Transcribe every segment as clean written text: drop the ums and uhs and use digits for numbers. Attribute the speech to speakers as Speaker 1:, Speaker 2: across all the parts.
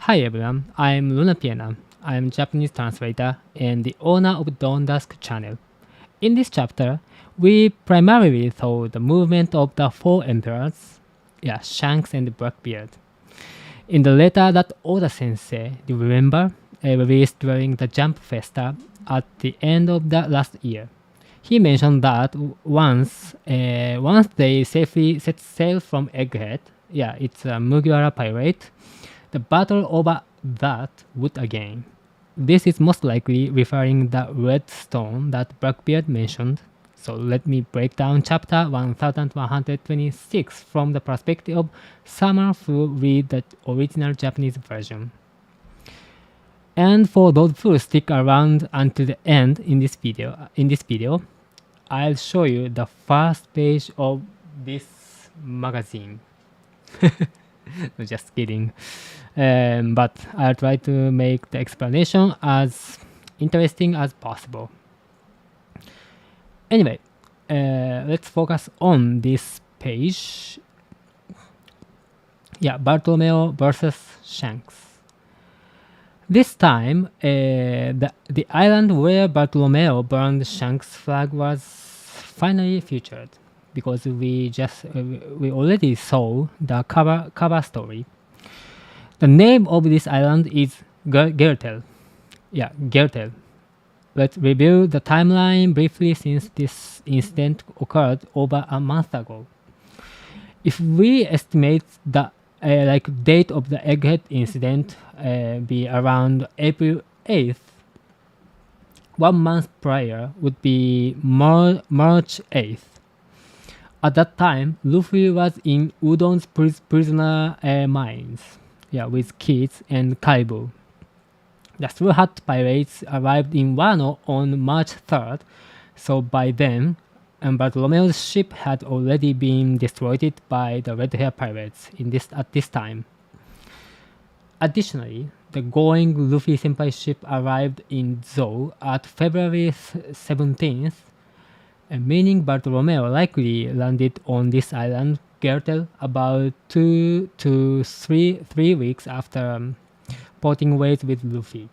Speaker 1: Hi everyone, I'm Lunapienart. I'm Japanese translator and the owner of Dusk channel. In this chapter, we primarily saw the movement of the four emperors, Shanks and Blackbeard. In the letter that Oda Sensei, do you remember, released during the Jump Festa at the end of the last year, he mentioned that once they safely set sail from Egghead, it's a Mugiwara pirate, the battle over that would again. This is most likely referring the red stone that Blackbeard mentioned. So let me break down chapter 1126 from the perspective of someone who read the original Japanese version. And for those who stick around until the end in this video, I'll show you the first page of this magazine. No, just kidding. But I'll try to make the explanation as interesting as possible. Anyway, let's focus on this page. Bartolomeo versus Shanks. This time, the island where Bartolomeo burned Shanks' flag was finally featured, because we already saw the cover story. The name of this island is Gertel. Gertel. Let's review the timeline briefly since this incident occurred over a month ago. If we estimate the date of the Egghead incident be around April 8th, 1 month prior would be March 8th. At that time, Luffy was in Udon's prisoner mines, with kids and Kaibu. The Straw Hat pirates arrived in Wano on March 3rd, so by then, Bartolomeo's ship had already been destroyed by the Red Hair pirates at this time. Additionally, the going Luffy Senpai ship arrived in Zou at February 17th, meaning Bartolomeo likely landed on this island, Gertel, about 2 to 3 weeks after parting ways with Luffy.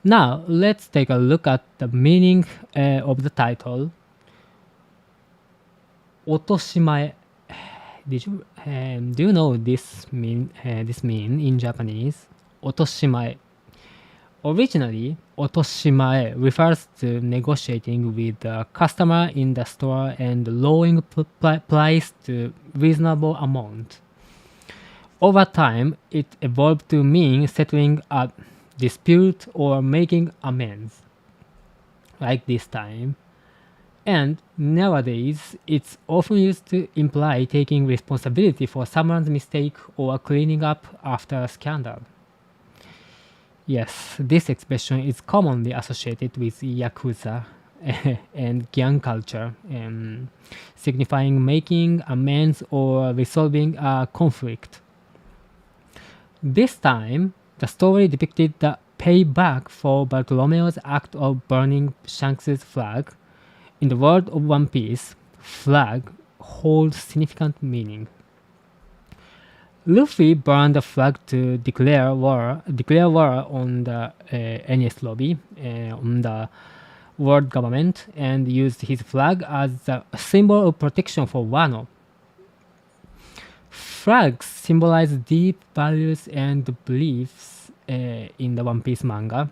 Speaker 1: Now, let's take a look at the meaning of the title. Otoshimae. Do you know this mean in Japanese? Otoshimae. Originally, otoshimae refers to negotiating with the customer in the store and lowering price to reasonable amount. Over time, it evolved to mean settling a dispute or making amends, like this time. And nowadays, it's often used to imply taking responsibility for someone's mistake or cleaning up after a scandal. Yes, this expression is commonly associated with Yakuza and gang culture, signifying making amends or resolving a conflict. This time, the story depicted the payback for Bartolomeo's act of burning Shanks' flag. In the world of One Piece, flag holds significant meaning. Luffy burned the flag to declare war on the NS lobby, on the world government, and used his flag as a symbol of protection for Wano. Flags symbolize deep values and beliefs in the One Piece manga,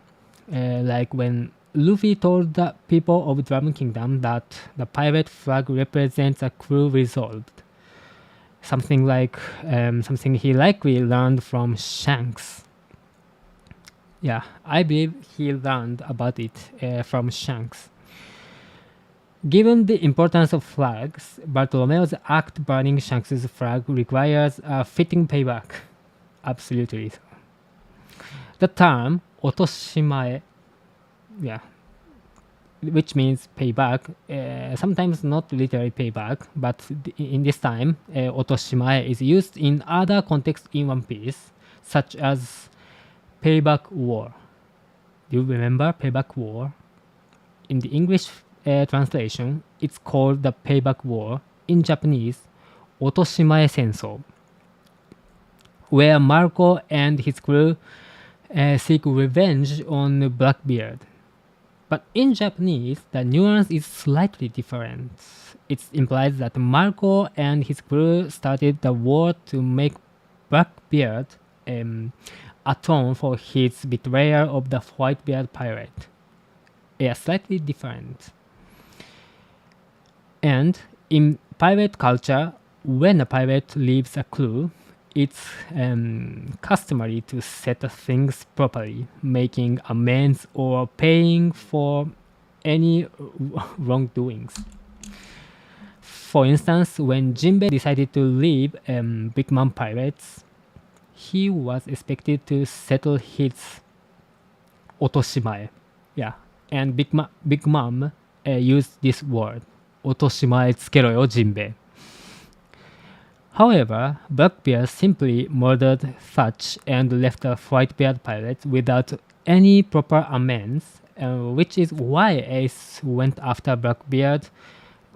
Speaker 1: like when Luffy told the people of Drum Kingdom that the pirate flag represents a crew resolved. Something he likely learned from Shanks. I believe he learned about it from Shanks. Given the importance of flags, Bartolomeo's act burning Shanks' flag requires a fitting payback. Absolutely. The term otoshimae, which means payback, sometimes not literally payback, but in this time, otoshimae is used in other contexts in One Piece, such as payback war. Do you remember payback war? In the English translation, it's called the payback war. In Japanese, otoshimae sensou. where Marco and his crew seek revenge on Blackbeard. But in Japanese, the nuance is slightly different. It implies that Marco and his crew started the war to make Blackbeard atone for his betrayal of the Whitebeard pirate. Yeah, slightly different. And in pirate culture, when a pirate leaves a crew, it's customary to set things properly, making amends or paying for any wrongdoings. For instance, when Jinbei decided to leave Big Mom Pirates, he was expected to settle his otoshimae. Yeah, and Big Mom used this word, otoshimae tsukero yo Jinbei. However, Blackbeard simply murdered Thatch and left the Whitebeard pirates without any proper amends, which is why Ace went after Blackbeard,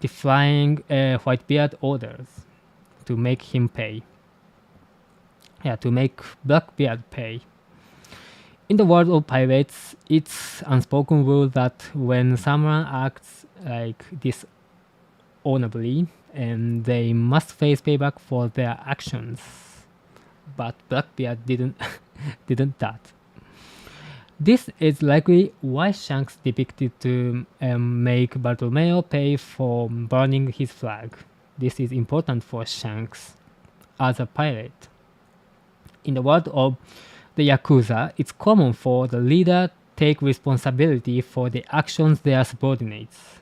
Speaker 1: defying Whitebeard orders to make him pay. Yeah, to make Blackbeard pay. In the world of pirates, it's unspoken rule that when someone acts like dishonorably, and they must face payback for their actions. But Blackbeard didn't didn't that. This is likely why Shanks depicted to make Bartolomeo pay for burning his flag. This is important for Shanks as a pirate. In the world of the Yakuza, it's common for the leader take responsibility for the actions their subordinates.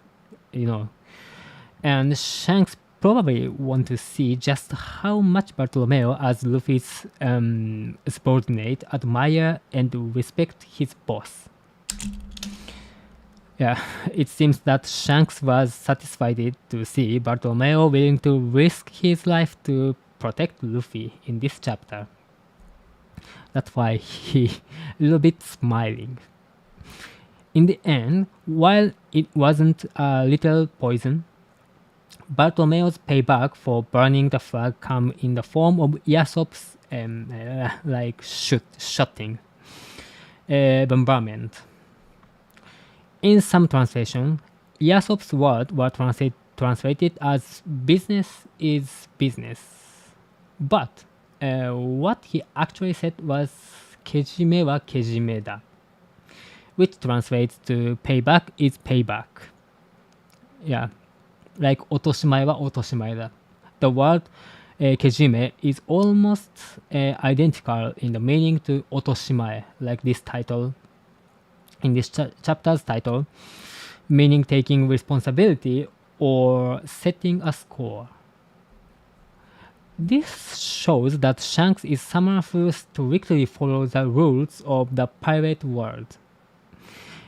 Speaker 1: And Shanks probably want to see just how much Bartolomeo, as Luffy's subordinate, admire and respect his boss. Yeah, it seems that Shanks was satisfied to see Bartolomeo willing to risk his life to protect Luffy in this chapter. That's why he a little bit smiling. In the end, while it wasn't a little poison, Bartolomeo's payback for burning the flag come in the form of Yasop's shooting bombardment. In some translation, Yasop's words were translated as business is business. But what he actually said was kejime wa kejime da, which translates to payback is payback. Yeah. Like otoshimae wa otoshimae da. The word kejime is almost identical in the meaning to otoshimae, like this title, in this chapter's title, meaning taking responsibility or setting a score. This shows that Shanks is someone who strictly follows the rules of the pirate world.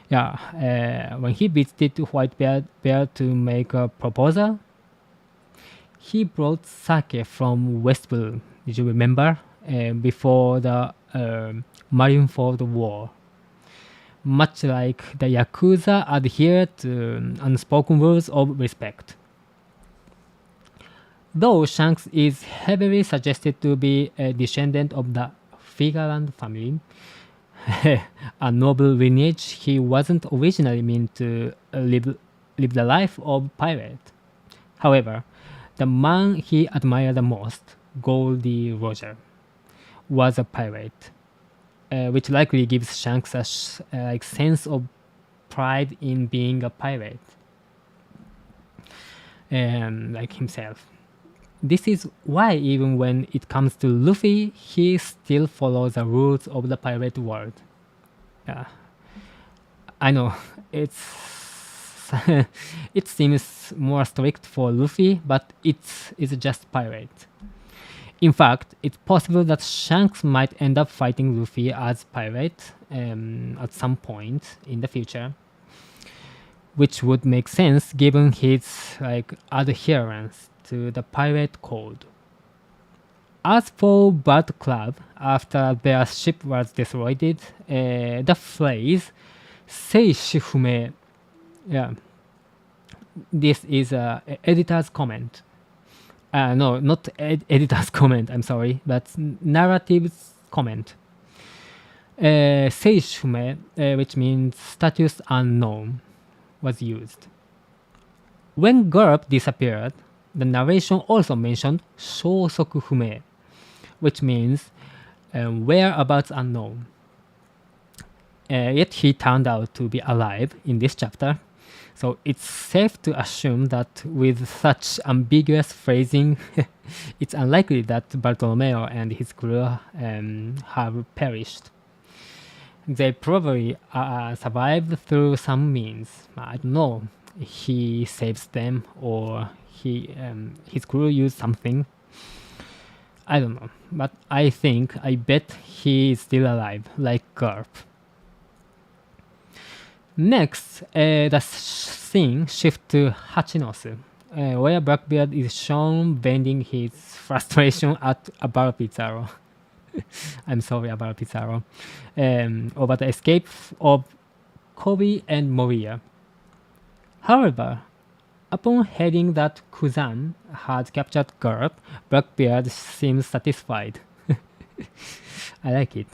Speaker 1: Yeah, when he visited Whitebeard to make a proposal, he brought sake from West Blue. Did you remember? Before the Marineford War. Much like the Yakuza adhere to unspoken rules of respect. Though Shanks is heavily suggested to be a descendant of the Figaland family, a noble lineage, he wasn't originally meant to live the life of pirate. However, the man he admired the most, Goldie Roger, was a pirate, which likely gives Shanks a sense of pride in being a pirate, like himself. This is why even when it comes to Luffy, he still follows the rules of the pirate world. Yeah, I know it seems more strict for Luffy, but it's just pirate. In fact, it's possible that Shanks might end up fighting Luffy as pirate at some point in the future, which would make sense given his adherence to the pirate code. As for Bat Club, after their ship was destroyed, the phrase "seishi fume," yeah, this is an editor's comment. No, not editor's comment, I'm sorry, but narrative's comment. Seishume, which means status unknown, was used. When Garp disappeared, the narration also mentioned shosoku fume, which means whereabouts unknown. Yet he turned out to be alive in this chapter, so it's safe to assume that with such ambiguous phrasing, it's unlikely that Bartolomeo and his crew have perished. They probably survived through some means. I don't know. He saves them, or his crew used something. I don't know, but I bet he is still alive, like Garp. Next, the scene shifts to Hachinosu, where Blackbeard is shown venting his frustration at about Pizarro. I'm sorry about Pizarro. Over the escape of Kobe and Moria. However, upon hearing that Kuzan had captured Garp, Blackbeard seems satisfied. I like it.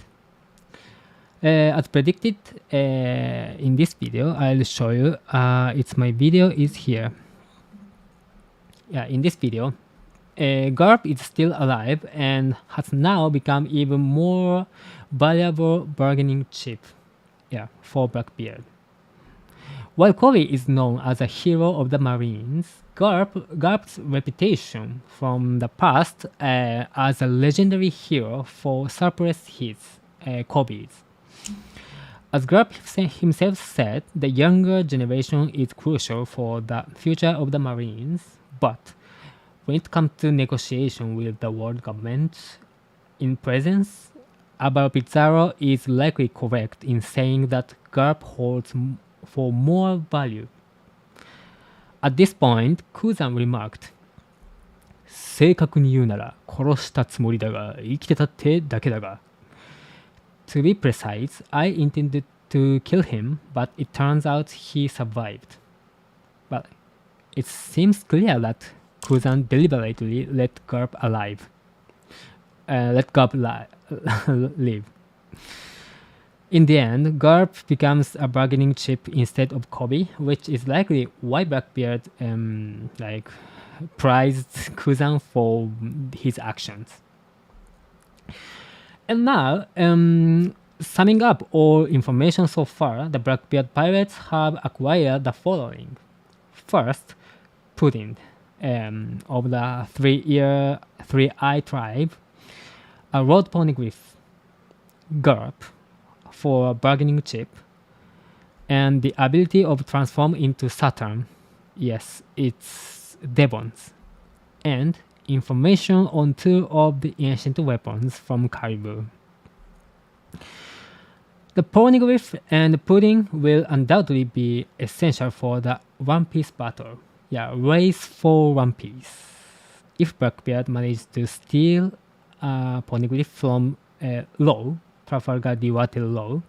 Speaker 1: As predicted in this video, I'll show you. My video is here. Yeah, in this video, Garp is still alive and has now become even more valuable bargaining chip. Yeah, for Blackbeard. While Kobe is known as a hero of the Marines, Garp's reputation from the past as a legendary hero for surpassed his Kobe's. As Garp himself said, the younger generation is crucial for the future of the Marines, but when it comes to negotiation with the world government in presence, Abel Pizarro is likely correct in saying that Garp holds for more value. At this point, Kuzan remarked, 正確に言うなら殺したつもりだが生きてたってだけだが To be precise, I intended to kill him, but it turns out he survived. But it seems clear that Kuzan deliberately let Garp alive. Let Garp live. In the end, Garp becomes a bargaining chip instead of Kobe, which is likely why Blackbeard prized Kuzan for his actions. And now, summing up all information so far, the Blackbeard pirates have acquired the following. First, Pudding of the Three-Eye tribe, a road poneglyph, Garp for a bargaining chip, and the ability of transform into Saturn. Yes, it's Devons. And information on two of the ancient weapons from Caribou. The poneglyph and pudding will undoubtedly be essential for the One Piece battle. Yeah, race for One Piece. If Blackbeard manages to steal a poneglyph from Law, Trafalgar Diwate Law,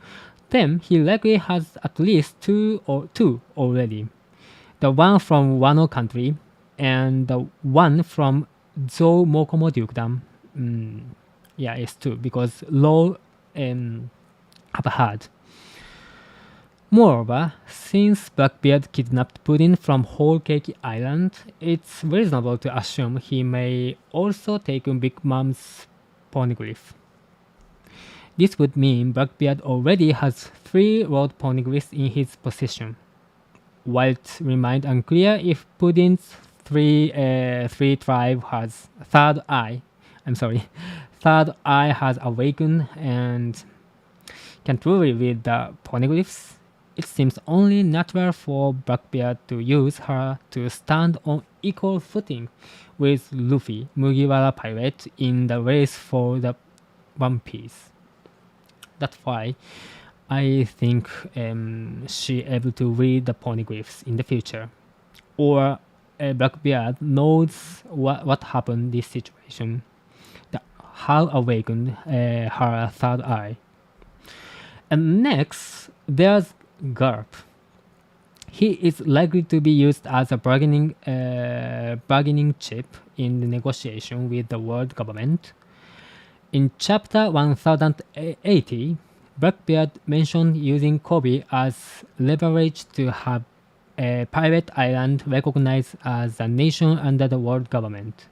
Speaker 1: then he likely has at least two already. The one from Wano country and the one from Zou Mokomo Dukedom. Yeah, it's two because Law have had. Moreover, since Blackbeard kidnapped Pudding from Whole Cake Island, it's reasonable to assume he may also take Big Mom's poneglyph. This would mean Blackbeard already has 3 road poneglyphs in his possession. While it remained unclear if Pudding's three tribe has third eye has awakened and can truly read the poneglyphs, it seems only natural for Blackbeard to use her to stand on equal footing with Luffy, Mugiwara pirate, in the race for the One Piece. That's why I think she able to read the poneglyphs in the future. Or Blackbeard knows what happened this situation, how awakened her third eye. And next, there's Garp. He is likely to be used as a bargaining chip in the negotiation with the world government. In chapter 1080, Blackbeard mentioned using Kobe as leverage to have a pirate island recognized as a nation under the world government.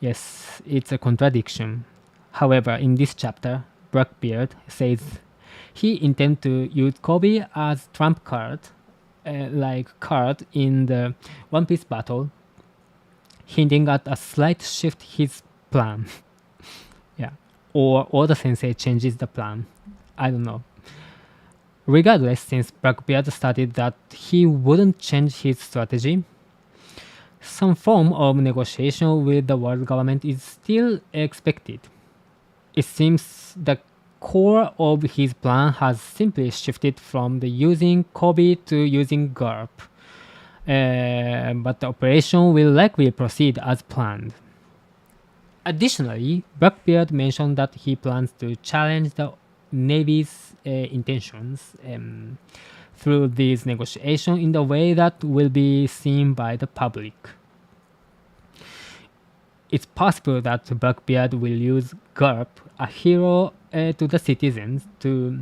Speaker 1: Yes, it's a contradiction. However, in this chapter, Blackbeard says he intends to use Kobe as trump card, card in the One Piece battle, hinting at a slight shift his plan. Yeah, or Oda Sensei changes the plan. I don't know. Regardless, since Blackbeard stated that he wouldn't change his strategy, some form of negotiation with the world government is still expected. It seems the core of his plan has simply shifted from the using Kobe to using Garp, but the operation will likely proceed as planned. Additionally, Blackbeard mentioned that he plans to challenge the Navy's intentions through these negotiations in the way that will be seen by the public. It's possible that Blackbeard will use Garp, a hero to the citizens, to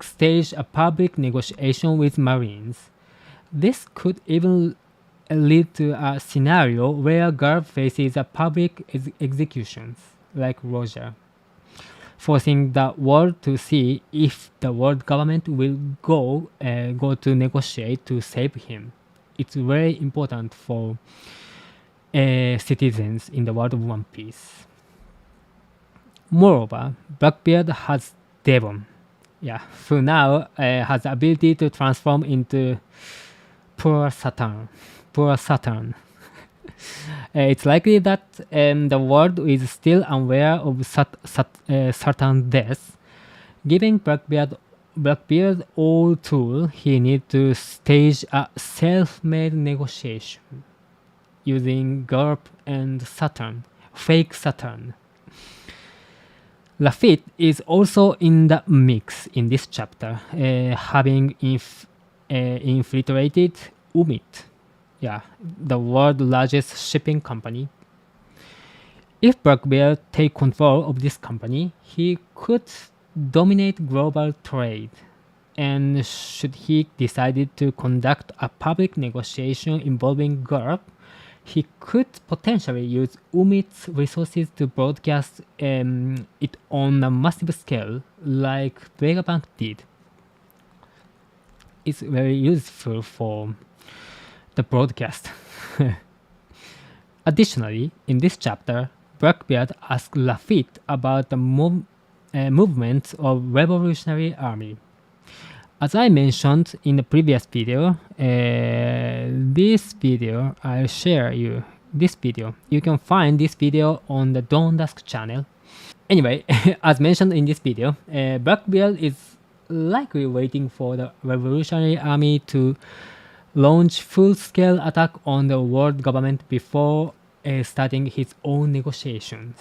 Speaker 1: stage a public negotiation with Marines. This could even lead to a scenario where Garp faces a public executions, like Roger, forcing the world to see if the world government will go to negotiate to save him. It's very important for citizens in the world of One Piece. Moreover, Blackbeard has Devon, who now has the ability to transform into poor Saturn. It's likely that the world is still unaware of Saturn's death, giving Blackbeard all tools he needs to stage a self-made negotiation using Garp and Saturn, fake Saturn. Luffy is also in the mix in this chapter, having infiltrated Umit, the world's largest shipping company. If Blackbeard takes control of this company, he could dominate global trade. And should he decide to conduct a public negotiation involving Garp, he could potentially use Umit's resources to broadcast it on a massive scale, like Vegapunk did. It's very useful for the broadcast. Additionally, in this chapter, Blackbeard asks Lafitte about the movements of Revolutionary Army. As I mentioned in the previous video, this video, I'll share you this video. You can find this video on the Dusk channel. Anyway, as mentioned in this video, Blackbeard is likely waiting for the Revolutionary Army to launch full-scale attack on the world government before starting his own negotiations.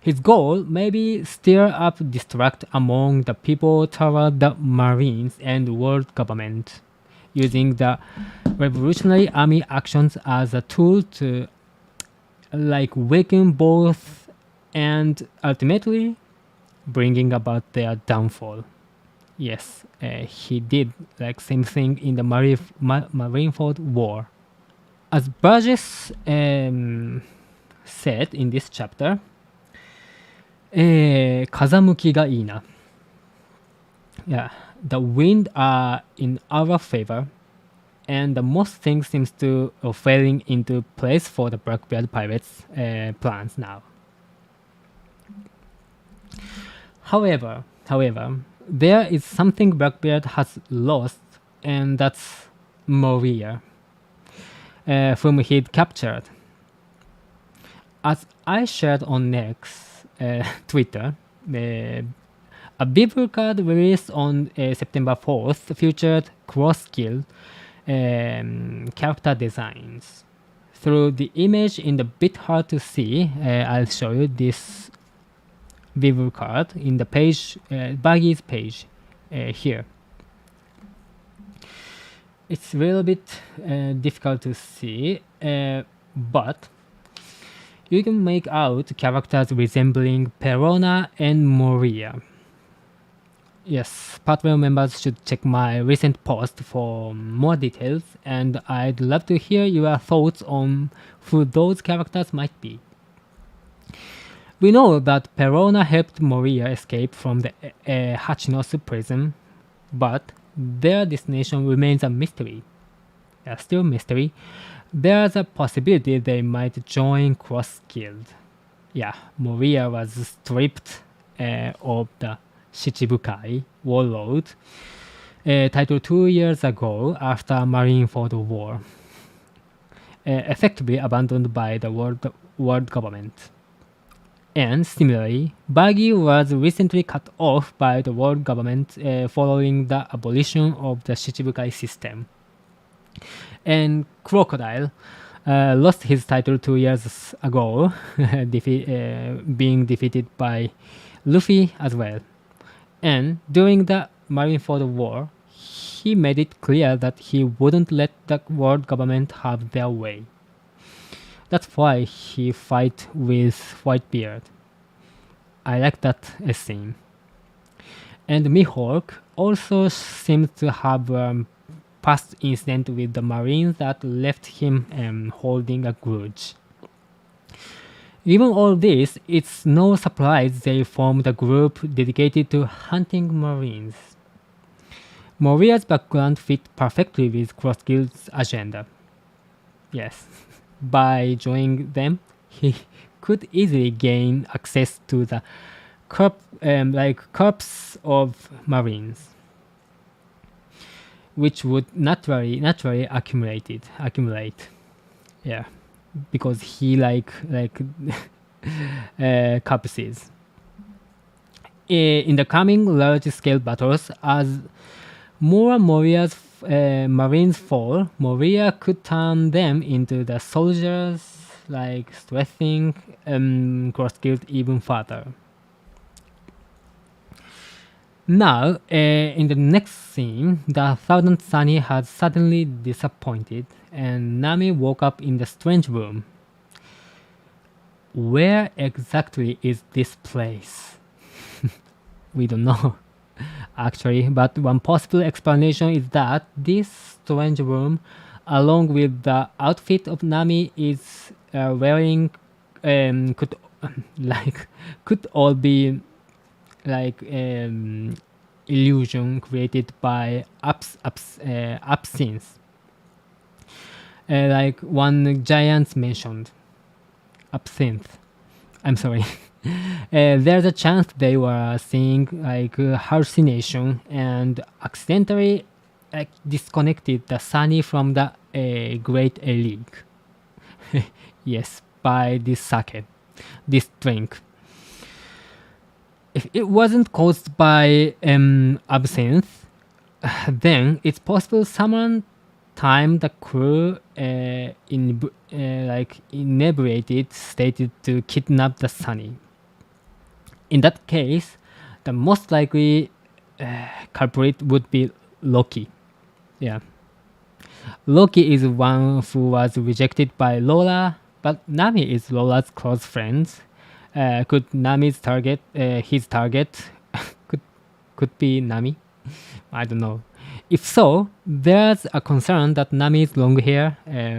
Speaker 1: His goal may be stir up distrust among the people toward the Marines and world government, using the Revolutionary Army actions as a tool to weaken both and ultimately bringing about their downfall. Yes, he did same thing in the Marineford War. As Burgess said in this chapter, 風向きがいいな. The wind are in our favor, and the most things seems to falling into place for the Blackbeard Pirates plans now. However, there is something Blackbeard has lost, and that's Moria, whom he captured. As I shared on Next Twitter, a Bible card released on September 4th featured cross-skill character designs. Through the image in the bit hard to see, I'll show you this Bible card in the page, Baggy's page here. it's a little bit difficult to see, but you can make out characters resembling Perona and Moria. Yes, Patreon members should check my recent post for more details, and I'd love to hear your thoughts on who those characters might be. We know that Perona helped Moria escape from the Hachinosu prison, but their destination remains a mystery. Still mystery. There's a possibility they might join Cross Guild. Yeah, Moria was stripped of the Shichibukai warlord title 2 years ago after Marineford War, effectively abandoned by the world government. And similarly, Baggy was recently cut off by the world government following the abolition of the Shichibukai system. And Crocodile lost his title 2 years ago, being defeated by Luffy as well. And during the Marineford War, he made it clear that he wouldn't let the world government have their way. That's why he fight with Whitebeard. I like that scene. And Mihawk also seems to have past incident with the Marines that left him holding a grudge. Given all this, it's no surprise they formed a group dedicated to hunting Marines. Moria's background fit perfectly with Cross Guild's agenda. Yes, by joining them, he could easily gain access to the corps of Marines, which would naturally accumulate. Yeah, because he like corpses. In the coming large-scale battles, as more Moria's Marines fall, Moria could turn them into the soldiers, like stressing Cross Guild even further. Now, in the next scene, the Thousand Sunny had suddenly disappointed, and Nami woke up in the strange room. Where exactly is this place? We don't know, actually, but one possible explanation is that this strange room, along with the outfit of Nami is wearing, could all be illusion created by absinthe. Like one giant mentioned, absinthe. I'm sorry. There's a chance they were seeing hallucination and accidentally disconnected the Sunny from the Great League. Yes, by this sake, this drink. If it wasn't caused by absinthe, then it's possible someone timed the crew in inebriated stated to kidnap the Sunny. In that case, the most likely culprit would be Loki. Yeah. Loki is one who was rejected by Lola, but Nami is Lola's close friend. Could Nami's target, his target, could be Nami? I don't know. If so, there's a concern that Nami's long hair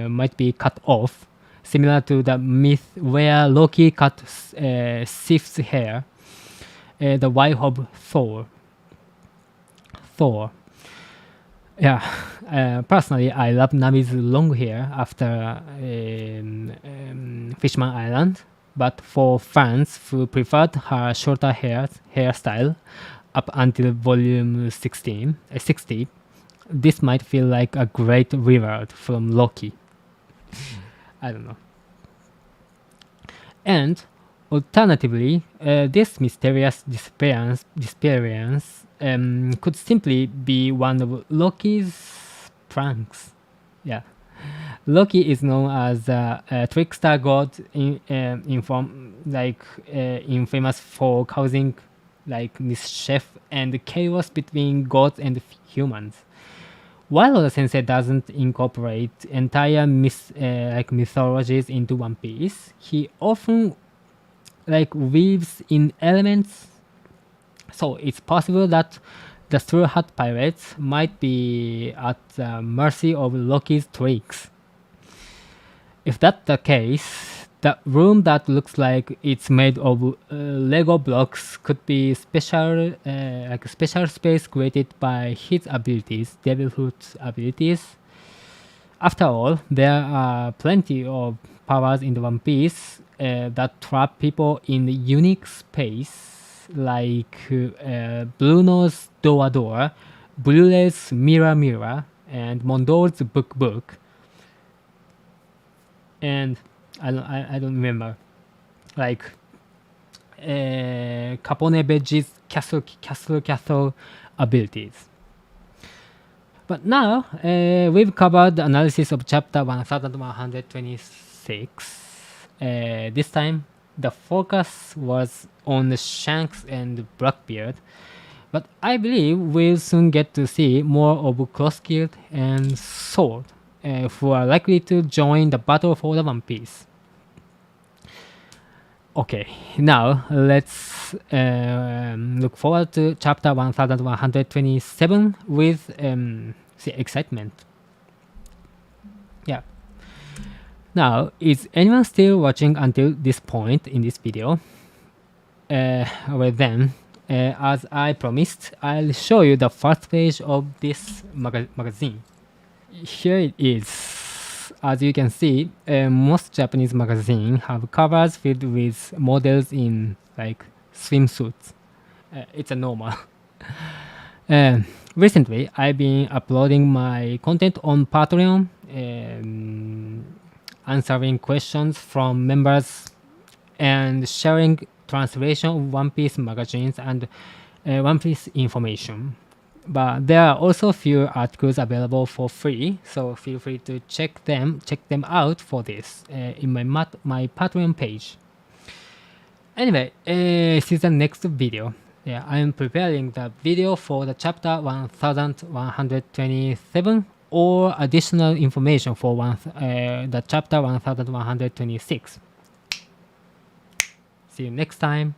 Speaker 1: might be cut off, similar to the myth where Loki cut Sif's hair, the wife of Thor. Yeah, personally, I love Nami's long hair after Fishman Island, but for fans who preferred her shorter hairstyle up until volume 60, this might feel like a great reward from Loki. I don't know. And alternatively, this mysterious disappearance could simply be one of Loki's pranks. Yeah. Loki is known as a trickster god, infamous for causing mischief and chaos between gods and humans. While Oda Sensei doesn't incorporate entire mythologies into One Piece, he often weaves in elements. So it's possible that the Straw Hat Pirates might be at the mercy of Loki's tricks. If that's the case, the room that looks like it's made of Lego blocks could be special space created by his abilities, Devilhood's abilities. After all, there are plenty of powers in the One Piece that trap people in unique space, like Bruno's Door, Brule's Mirror, and Mondor's Book. And I don't remember, Capone Bedge's Castle abilities. But now we've covered the analysis of chapter 1126. This time the focus was on Shanks and Blackbeard, but I believe we'll soon get to see more of Crossguard and Sword, who are likely to join the battle for the One Piece. Okay, now let's look forward to chapter 1127 with excitement. Yeah. Now, is anyone still watching until this point in this video? Well then, as I promised, I'll show you the first page of this magazine. Here it is. As you can see, most Japanese magazines have covers filled with models in swimsuits. It's a normal. Recently, I've been uploading my content on Patreon, answering questions from members and sharing translation of One Piece magazines and One Piece information. But there are also a few articles available for free, so feel free to check them out for this in my Patreon page. Anyway, see the next video. Yeah, I am preparing the video for the chapter 1127 or additional information for the chapter 1126. See you next time.